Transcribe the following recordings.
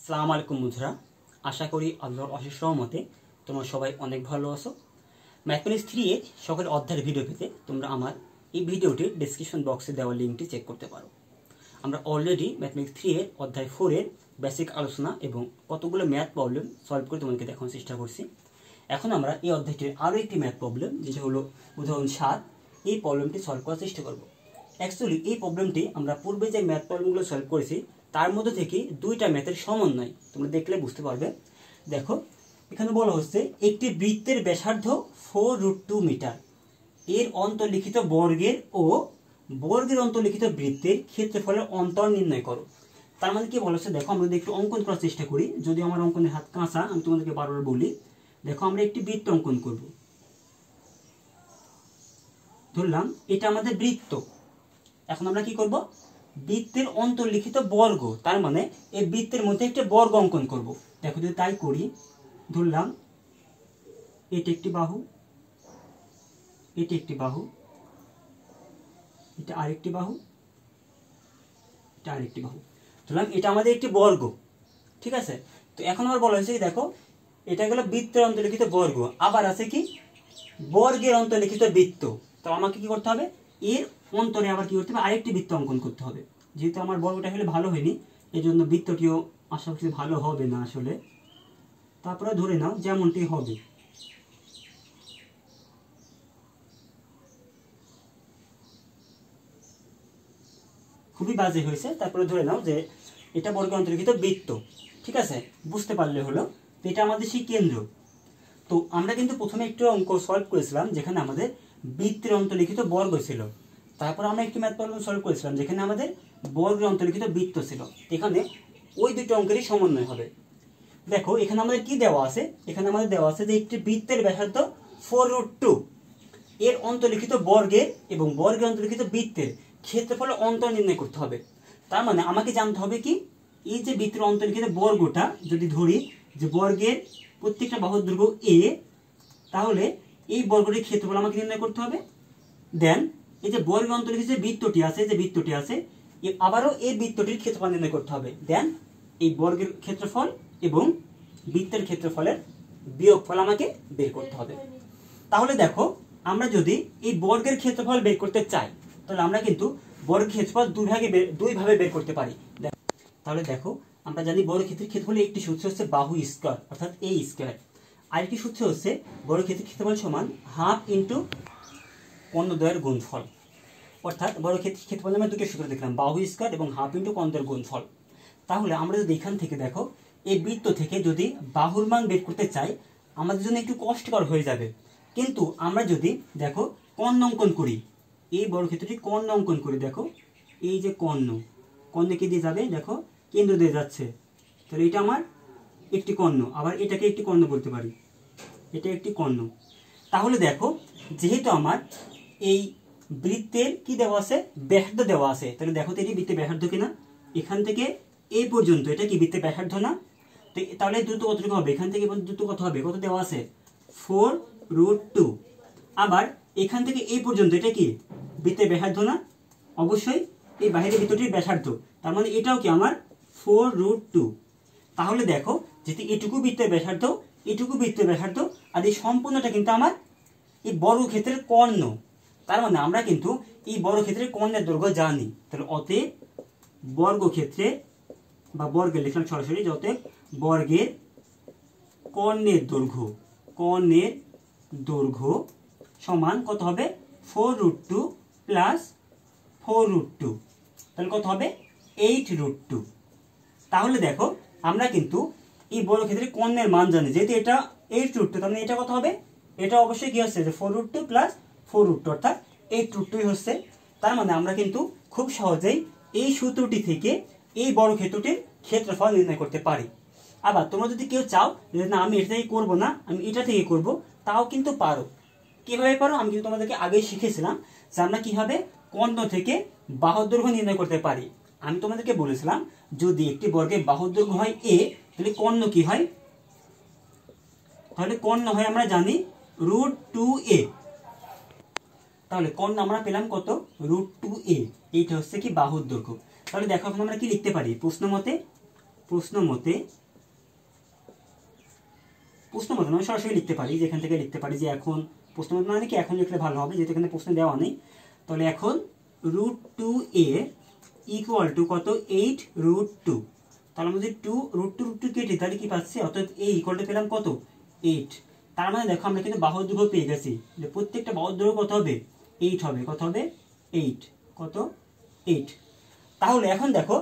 আসসালামু আলাইকুম বন্ধুরা, আশা করি আল্লাহর অশেষ রহমতে তোমরা সবাই অনেক ভালো আছো। ম্যাথমেটিক্স 3 এর সকল অধ্যায়ের ভিডিও পেতে তোমরা আমার এই ভিডিওটির ডেসক্রিপশন বক্সে দেওয়া লিঙ্কটি চেক করতে পারো। আমরা অলরেডি ম্যাথমেটিক্স 3 এর অধ্যায় 4 এর বেসিক আলোচনা এবং কতগুলো ম্যাথ প্রবলেম সলভ করে তোমাদেরকে দেখানোর চেষ্টা করছি। এখন আমরা এই অধ্যায়টির আরও একটি ম্যাথ প্রবলেম, যেটা হলো উদাহরণ 7, এই প্রবলেমটি সলভ করার চেষ্টা করব। অ্যাকচুয়ালি এই প্রবলেমটি আমরা পূর্বে যে ম্যাথ প্রবলেমগুলো সলভ করেছি তার মধ্যে থেকে দুইটা ম্যাথের সমন্বয়, তোমরা দেখলে বুঝতে পারবে। দেখো, এখানে বলা হচ্ছে একটি বৃত্তের ব্যাসার্ধ 4√2 মিটার, এর অন্তর্লিখিত বর্গের ও বর্গের অন্তর্লিখিত বৃত্তের ক্ষেত্রফলের অন্তর নির্ণয় করো। তার মানে কি বলা হচ্ছে, দেখো আমরা যদি একটু অঙ্কন করার চেষ্টা করি, যদি আমার অঙ্কনের হাত কাঁচা, আমি তোমাদেরকে বারবার বলি। দেখো, আমরা একটি বৃত্ত অঙ্কন করব। ধরলাম এটা আমাদের বৃত্ত। এখন আমরা কি করব, বৃত্তের অন্তর্লিখিত বর্গ, তার মানে এই বৃত্তের মধ্যে একটা বর্গ অঙ্কন করব। দেখো, যদি তাই করি, ধরলাম এটা একটি বাহু, এটি একটি বাহু, এটা আরেকটি বাহু, এটা আরেকটি বাহু। ধরলাম এটা আমাদের একটি বর্গ, ঠিক আছে। তো এখন আমার বলা হয়েছে কি, দেখো এটা গেল বৃত্তের অন্তর্লিখিত বর্গ, আবার আছে কি বর্গের অন্তর্লিখিত বৃত্ত। তো আমাকে কি করতে হবে, এর অন্তরে আবার কি করতে হবে, আরেকটি বৃত্ত অঙ্কন করতে হবে। যেহেতু আমার বর্গটা হলে ভালো হয়নি, এই জন্য বৃত্তটিও আশা করছি ভালো হবে না আসলে। তারপরে ধরে নাও যেমনটি হবে। খুবই বাজে হয়েছে। তারপরে ধরে নাও যে এটা বর্গের অন্তর্লিখিত বৃত্ত, ঠিক আছে, বুঝতে পারলে হলো। তো এটা আমাদের সেই কেন্দ্র। তো আমরা কিন্তু প্রথমে একটু অঙ্ক সলভ করেছিলাম যেখানে আমাদের বৃত্তের অন্তর্লিখিত বর্গ ছিল। তারপর আমরা একটি ম্যাথ প্রবলেম সলভ করেছিলাম যেখানে আমাদের বর্গের অন্তর্লিখিত বৃত্ত ছিল। এখানে ওই দুটো অঙ্কেরই সমন্বয় হবে। দেখো, এখানে আমাদের কি দেওয়া আছে, এখানে আমাদের দেওয়া আছে যে একটি বৃত্তের ব্যাসার্ধ 4√2, এর অন্তর্লিখিত বর্গের এবং বর্গের অন্তর্লিখিত বৃত্তের ক্ষেত্রফল অন্তর নির্ণয় করতে হবে। তার মানে আমাকে জানতে হবে কি, এই যে বৃত্তের অন্তর্লিখিত বর্গটা যদি ধরি যে বর্গের প্রত্যেকটা বাহুর দৈর্ঘ্য a, তাহলে এই বর্গটির ক্ষেত্রফল আমাকে নির্ণয় করতে হবে। দেন এই যে বর্গের অন্তর্লিখিত যে বৃত্তটি আছে, আবারও এই বৃত্তটির ক্ষেত্রফল নির্ণয় করতে হবে। দেন এই বর্গের ক্ষেত্রফল এবং বৃত্তের ক্ষেত্রফলের বিয়োগফল আমাকে বের করতে হবে। তাহলে দেখো, আমরা যদি এই বর্গের ক্ষেত্রফল বের করতে চাই, তাহলে আমরা কিন্তু বর্গের ক্ষেত্রফল দুই ভাবে বের করতে পারি। তাহলে দেখো, আমরা জানি বর্গক্ষেত্রের ক্ষেত্রফলের একটি সূত্র হচ্ছে বাহু স্কয়ার, অর্থাৎ a স্কয়ার। আরেকটি সূত্র হচ্ছে বর্গক্ষেত্রের ক্ষেত্রফল সমান হাফ ইন্টু কর্ণদ্বয়ের গুণফল। অর্থাৎ বর্গক্ষেত্রের ক্ষেত্রফল আমরা দুটো সূত্র দেখলাম, বাহু স্কয়ার এবং হাফ ইন্টু কর্ণদ্বয়ের গুণফল। তাহলে আমরা যদি এখান থেকে দেখো, এই বৃত্ত থেকে যদি বাহুর মান বের করতে চাই, আমাদের জন্য একটু কষ্টকর হয়ে যাবে। কিন্তু আমরা যদি দেখো কর্ণ অঙ্কন করি, এই বর্গক্ষেত্রটি কর্ণ অঙ্কন করি, দেখো এই যে কর্ণ কি দিয়ে যাবে, দেখো কেন্দ্র দিয়ে যাচ্ছে। তাহলে এটা আমার একটি কর্ণ, আবার এটাকে একটি কর্ণ বলতে পারি, এটা একটি কর্ণ। তাহলে দেখো, যেহেতু আমার এই বৃত্তের কি দেওয়া আছে, ব্যাসার্ধ দেওয়া আছে, তাহলে দেখো তো এটি বৃত্তের ব্যাসার্ধ কিনা। এখান থেকে এই পর্যন্ত এটা কি বৃত্তের ব্যাসার্ধ না? তো তাহলে দ্রুত কতটুকু হবে, এখান থেকে দ্রুত কত হবে, কত দেওয়া আছে 4√2। আবার এখান থেকে এই পর্যন্ত এটা কি বৃত্তের ব্যাসার্ধ না? অবশ্যই এই বাহিরের বৃত্তটির ব্যাসার্ধ, তার মানে এটাও কি আমার 4√2। তাহলে দেখো, যেহেতু এটুকু বৃত্তের ব্যাসার্ধ, এটুকু বৃত্তের ব্যাসার্ধ, আর এই সম্পূর্ণটা কিন্তু আমার এই বর্গক্ষেত্রের কর্ণ। তার মানে আমরা কিন্তু এই বর্গক্ষেত্রের কর্ণের দৈর্ঘ্য জানি। তাহলে অতএব বর্গক্ষেত্রে বা বর্গের লিখলাম সরাসরি, অতএব বর্গের কর্ণের দৈর্ঘ্য সমান কত হবে, 4√2 প্লাস 4√2, তাহলে কত হবে 8√2। তাহলে দেখো, আমরা কিন্তু এই বর্গক্ষেত্রের কর্ণের মান জানি, যেহেতু এটা 8√2, তার মানে এটা কত হবে, এটা অবশ্যই কি হচ্ছে যে 4√2 প্লাস 4√2 অর্থাৎ 8√2 হচ্ছে। তার মানে আমরা কিন্তু খুব সহজেই এই সূত্রটি থেকে এই বর্গক্ষেত্রটির ক্ষেত্রফল নির্ণয় করতে পারি। আবার তোমরা যদি কেউ চাও যে না আমি এটা থেকে করবো না, আমি এটা থেকে করব, তাও কিন্তু পারো। কিভাবে পারো, আমি কিন্তু তোমাদেরকে আগেই শিখেছিলাম যে আমরা কিভাবে কর্ণ থেকে বাহুর দৈর্ঘ্য নির্ণয় করতে পারি। আমি তোমাদেরকে বলেছিলাম, যদি একটি বর্গের বাহুর দৈর্ঘ্য হয় a, তাহলে কর্ণ কি হয়, তাহলে কর্ণ হয় আমরা জানি √2a। তাহলে কর্ণ আমরা পেলাম কত, √2a। এইটা হচ্ছে কি বাহুর দৈর্ঘ্য। তাহলে দেখো, এখন আমরা কি লিখতে পারি, প্রশ্ন মতে প্রশ্ন মতে আমি সরাসরি লিখতে পারি, যেখান থেকে লিখতে পারি যে এখন প্রশ্ন মতে মানে কি এখন লিখলে ভালো হবে, যেহেতু এখানে প্রশ্ন দেওয়া নেই। তাহলে এখন √2a ইকুয়াল টু কত 8√2। তাহলে আমরা যদি √2 কেটে তাহলে কি পাচ্ছি, অর্থাৎ a ইকুয়াল টু পেলাম কত 8। তার মানে দেখো আমরা কিন্তু বাহুর দৈর্ঘ্য পেয়ে গেছি, যে প্রত্যেকটা বাহুর দৈর্ঘ্য কত হবে 8 হবে। কত হবে 8, কত 8। তাহলে এখন দেখো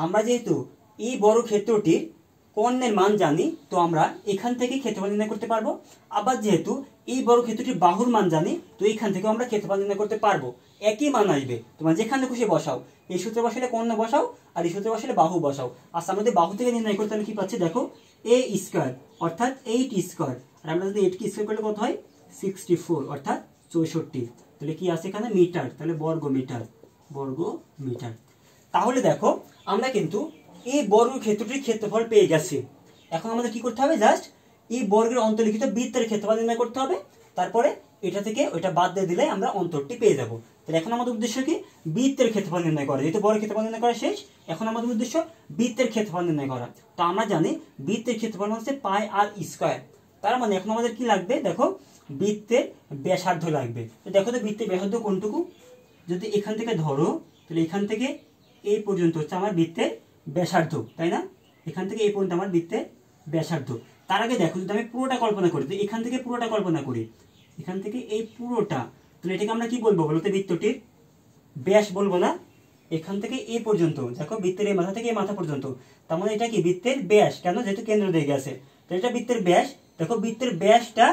আমরা যেহেতু এই বড় ক্ষেত্রটির কর্ণের মান জানি, তো আমরা এখান থেকে ক্ষেত্রফল নির্ণয় করতে পারবো। আবার যেহেতু এই বড় ক্ষেত্রটির বাহুর মান জানি, তো এখান থেকে আমরা ক্ষেত্রফল নির্ণয় করতে পারবো। একই মান আসবে, তোমার যেখানে খুশি বসাও, এই সূত্রে বসালে কর্ণ বসাও আর এই সূত্রে বসালে বাহু বসাও। আচ্ছা আমরা যদি বাহু থেকে নির্ণয় করতে তাহলে কি পাচ্ছি দেখো a স্কয়ার অর্থাৎ 8 স্কয়ার, আর আমরা যদি 8 কে স্কয়ার করলে কত হয় 64 অর্থাৎ 64। তাহলে কি আছে এখানে মিটার, তাহলে বর্গ মিটার। তাহলে দেখো আমরা কিন্তু এই বর্গ ক্ষেত্রটির ক্ষেত্রফল পেয়ে গেছি। এখন আমাদের কি করতে হবে, জাস্ট এই বর্গের অন্তর্লিখিত বৃত্তের ক্ষেত্রফল নির্ণয় করতে হবে। তারপরে এটা থেকে ওইটা বাদ দিয়ে দিলে আমরা অন্তরটি পেয়ে যাব। তাহলে এখন আমাদের উদ্দেশ্য কি বৃত্তের ক্ষেত্রফল নির্ণয় করা, যেহেতু বর্গের ক্ষেত্রফল নির্ণয় করা শেষ, এখন আমাদের উদ্দেশ্য বৃত্তের ক্ষেত্রফল নির্ণয় করা। তো আমরা জানি বৃত্তের ক্ষেত্রফল হচ্ছে পাই আর স্কয়ার। তার মানে এখন আমাদের কি লাগবে দেখো বৃত্তের ব্যাসার্ধ লাগবে। তো দেখো তো বৃত্তের ব্যাসার্ধ কোনটুকু, যদি এখান থেকে ধরো তাহলে এখান থেকে এই পর্যন্ত হচ্ছে আমার বৃত্তের ব্যাসার্ধ, তাই না? এখান থেকে এই পর্যন্ত আমার বৃত্তের ব্যাসার্ধ। তার আগে দেখো যদি আমি পুরোটা কল্পনা করি, তো এখান থেকে পুরোটা কল্পনা করি, এখান থেকে এই পুরোটা, তাহলে এটাকে আমরা কি বলবো বলতে বৃত্তটির ব্যাস বলবো না? এখান থেকে এই পর্যন্ত দেখো বৃত্তের এই মাথা থেকে এই মাথা পর্যন্ত, তার মানে এটা কি বৃত্তের ব্যাস, কেন যেহেতু কেন্দ্র দিয়ে গেছে, তো এটা বৃত্তের ব্যাস। দেখো বৃত্তের ব্যাসটা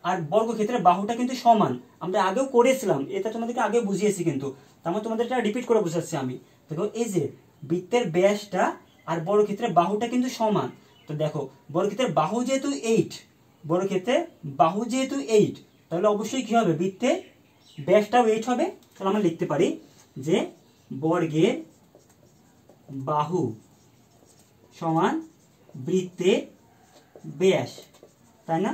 আর বর্গক্ষেত্রের বাহুটা কিন্তু সমান, আমরা আগেও করেছিলাম, এটা তোমাদেরকে আগে বুঝিয়েছি, কিন্তু তার মানে তোমাদের এটা রিপিট করে বুঝাচ্ছি আমি। দেখো এই যে বৃত্তের ব্যাসটা আর বর্গক্ষেত্রের বাহুটা কিন্তু সমান। তো দেখো বর্গক্ষেত্রের বাহু যেহেতু 8, বর্গক্ষেত্রের বাহু যেহেতু 8, তাহলে অবশ্যই কি হবে বৃত্তের ব্যাসটাও 8 হবে। তাহলে আমরা লিখতে পারি যে বর্গের বাহু সমান বৃত্তের ব্যাস, তাই না?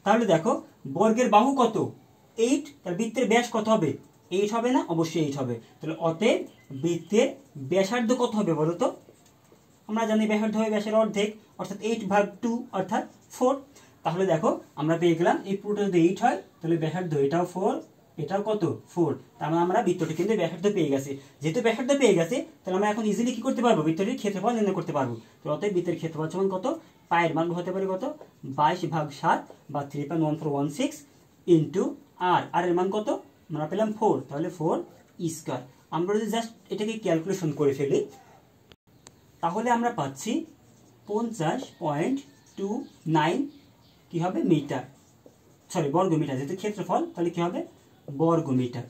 তাহলে দেখো বর্গের বাহু কত 8, তাহলে বৃত্তের ব্যাস কত হবে 8 হবে না? অবশ্যই 8 হবে। তাহলে অতএব বৃত্তের ব্যাসার্ধ কত হবে বলো তো? আমরা জানি ব্যাসার্ধ হবে ব্যাসের অর্ধেক, অর্থাৎ 8/2 অর্থাৎ 4। তাহলে দেখো আমরা পেয়ে গেলাম এই পুরোটা যদি 8 হয় তাহলে ব্যাসার্ধ এটাও 4, এটাও কত 4। তার মানে আমরা বৃত্তটি কিন্তু ব্যাসার্ধ পেয়ে গেছি। যেহেতু ব্যাসার্ধ পেয়ে গেছি তাহলে আমরা এখন ইজিলি কি করতে পারবো, বৃত্তটির ক্ষেত্রফল নির্ণয় করতে পারবো। তো অতএব বৃত্তের ক্ষেত্রফল সমান কত, পায়ের মান হতে পারে কত 22/7 বা 3.1416 ইন্টু আর এর মান কত আমরা পেলাম 4, তাহলে 4 স্কয়ার। আমরা যদি জাস্ট এটাকে ক্যালকুলেশন করে ফেলি তাহলে আমরা পাচ্ছি 50.29 কি হবে মিটার, সরি বর্গ মিটার, যেহেতু ক্ষেত্রফল তাহলে কি হবে বর্গ মিটার।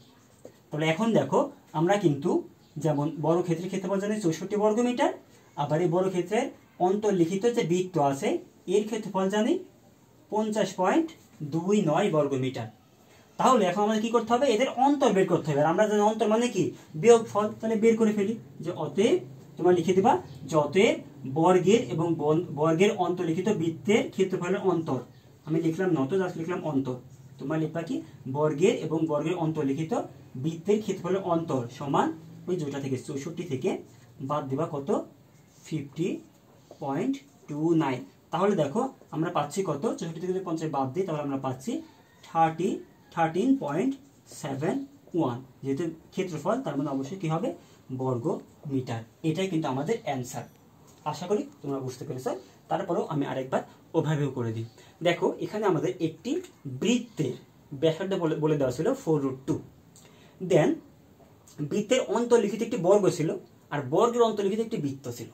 তাহলে এখন দেখো আমরা কিন্তু যেমন বড় ক্ষেত্রের ক্ষেত্রফল জানি 64 বর্গ মিটার, আবার এই বড় ক্ষেত্রের অন্তর্লিখিত যে বৃত্ত আছে এর ক্ষেত্রফল জানি 50.29 বর্গ মিটার। তাহলে এখন আমাদের কি করতে হবে, এদের অন্তর বের করতে হবে। আর আমরা জানি অন্তর মানে কি বিয়োগফল, তাহলে বের করে ফেলি যে অতএব তোমরা লিখে দিবা যে অতএব বর্গের এবং বর্গের অন্তর্লিখিত বৃত্তের ক্ষেত্রফলের অন্তর, আমি লিখলাম নত, জাস্ট লিখলাম অন্তর, তোমরা লিখবা কি বর্গের এবং বর্গের অন্তর্লিখিত বৃত্তের ক্ষেত্রফলের অন্তর সমান ওই যেটা থেকে 64 থেকে বাদ দিবা কত 50.29। তাহলে দেখো আমরা পাচ্ছি কত, 64 থেকে যদি 50 বাদ দিই তাহলে আমরা পাচ্ছি 13.71, যেহেতু ক্ষেত্রফল তার মানে অবশ্যই কি হবে বর্গ মিটার। এটাই কিন্তু আমাদের অ্যান্সার। আশা করি তোমরা বুঝতে পেরেছো। তারপরেও আমি আরেকবার ওভারভিউ করে দিই। দেখো এখানে আমাদের একটি বৃত্তের ব্যাসার্ধ বলে দেওয়া ছিল 4√2, দেন বৃত্তের অন্তর্লিখিত একটি বর্গ ছিল আর বর্গের অন্তর্লিখিত একটি বৃত্ত ছিল।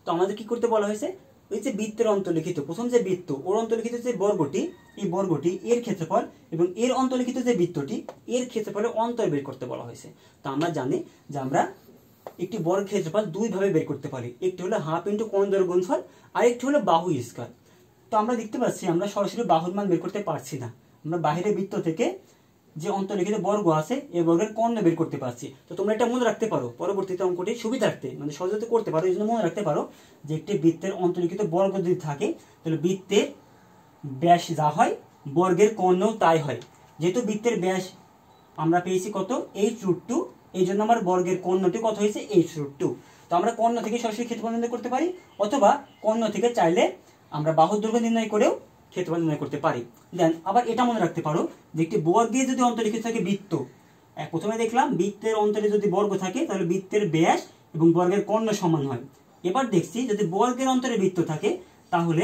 তো আমাদের কি করতে বলা হয়েছে, ওই যে বৃত্তের অন্তর্লিখিত প্রথম যে বৃত্ত ওর অন্তর্লিখিত যে বর্গটি, এই বর্গটি এর ক্ষেত্রফল এবং এর অন্তর্লিখিত যে বৃত্তটি এর ক্ষেত্রফলের অন্তর বের করতে বলা হয়েছে। তো আমরা জানি যে আমরা একটি বর্গ ক্ষেত্রফল দুই ভাবে বের করতে পারি, একটি হলো হাফ ইন্টু কোণ দৈর্ঘ্য গুণফল, আরেকটি হলো বাহু স্কয়ার। তো আমরা দেখতে পাচ্ছি আমরা সরাসরি বাহুর মান বের করতে পারছি না, আমরা বাইরের বৃত্ত থেকে যে অন্তর্লিখিত বর্গ আছে এই বর্গের কর্ণ বের করতে পারছি। তো তোমরা এটা মনে রাখতে পারো, পরবর্তীতে অঙ্কটি সুবিধার্থে মানে সহজে করতে পারো, এই জন্য মনে রাখতে পারো যে একটি বৃত্তের অন্তর্লিখিত বর্গ যদি থাকে তাহলে বৃত্তের ব্যাস যা হয় বর্গের কর্ণও তাই হয়। যেহেতু বৃত্তের ব্যাস আমরা পেয়েছি কত 8√2, এই জন্য আমার বর্গের কর্ণটি কত হয়েছে 8√2। তো আমরা কর্ণ থেকে সরাসরি ক্ষেত্রফল নির্ণয় করতে পারি, অথবা কর্ণ থেকে চাইলে আমরা বাহুর দৈর্ঘ্য নির্ণয় করেও ক্ষেত্রফল নির্ণয় করতে পারি। দেন আবার এটা মনে রাখতে পারো যে একটি বর্গে যদি অন্তর্লিখিত থাকে বৃত্ত, প্রথমে দেখলাম বৃত্তের অন্তরে যদি বর্গ থাকে তাহলে বৃত্তের ব্যাস এবং বর্গের কর্ণ সমান হয়। এবার দেখছি যদি বর্গের অন্তরে বৃত্ত থাকে তাহলে,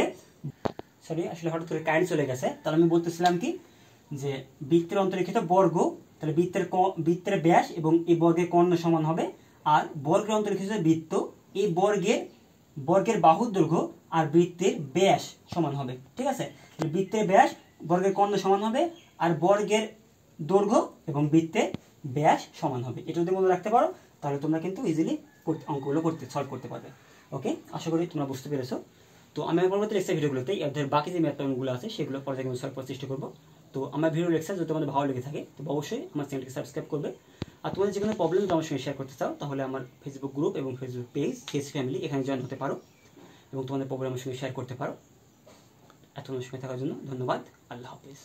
সরি আসলে হঠাৎ করে কারেন্ট চলে গেছে, তাহলে আমি বলতেছিলাম কি যে বৃত্তের অন্তর্লিখিত বর্গ, তাহলে বৃত্তের ব্যাস এবং এই বর্গের কর্ণ সমান হবে। আর বর্গের অন্তর্লিখিত বৃত্ত, এই বর্গের বাহুর দৈর্ঘ্য আর বৃত্তের ব্যাস সমান হবে। ঠিক আছে, বৃত্তের ব্যাস বর্গের কর্ণ সমান হবে, আর বর্গের দৈর্ঘ্য এবং বৃত্তের ব্যাস সমান হবে। এটা যদি মনে রাখতে পারো তাহলে তোমরা কিন্তু ইজিলি অঙ্কগুলো সলভ করতে পারবে। ওকে, আশা করি তোমরা বুঝতে পেরেছো। তো আমি পরবর্তী লেকচার ভিডিওগুলোতে এদের বাকি যে ম্যাথ প্রবলেমগুলো আছে সেগুলো পর্যায়ক্রমে সলভ করার চেষ্টা করবো। তো আমার ভিডিও লেকচার যদি তোমাদের ভালো লেগে থাকে তো অবশ্যই আমার চ্যানেলকে সাবস্ক্রাইব করবে। আর তোমাদের যে কোনো প্রবলেম যদি আমার সঙ্গে শেয়ার করতে চাও তাহলে আমার ফেসবুক গ্রুপ এবং ফেসবুক পেজ সিএস ফ্যামিলি এখানে জয়েন হতে পারো এবং তোমাদের প্রবলেম আমার সঙ্গে শেয়ার করতে পারো। এতক্ষণ সঙ্গে থাকার জন্য ধন্যবাদ। আল্লাহ হাফেজ।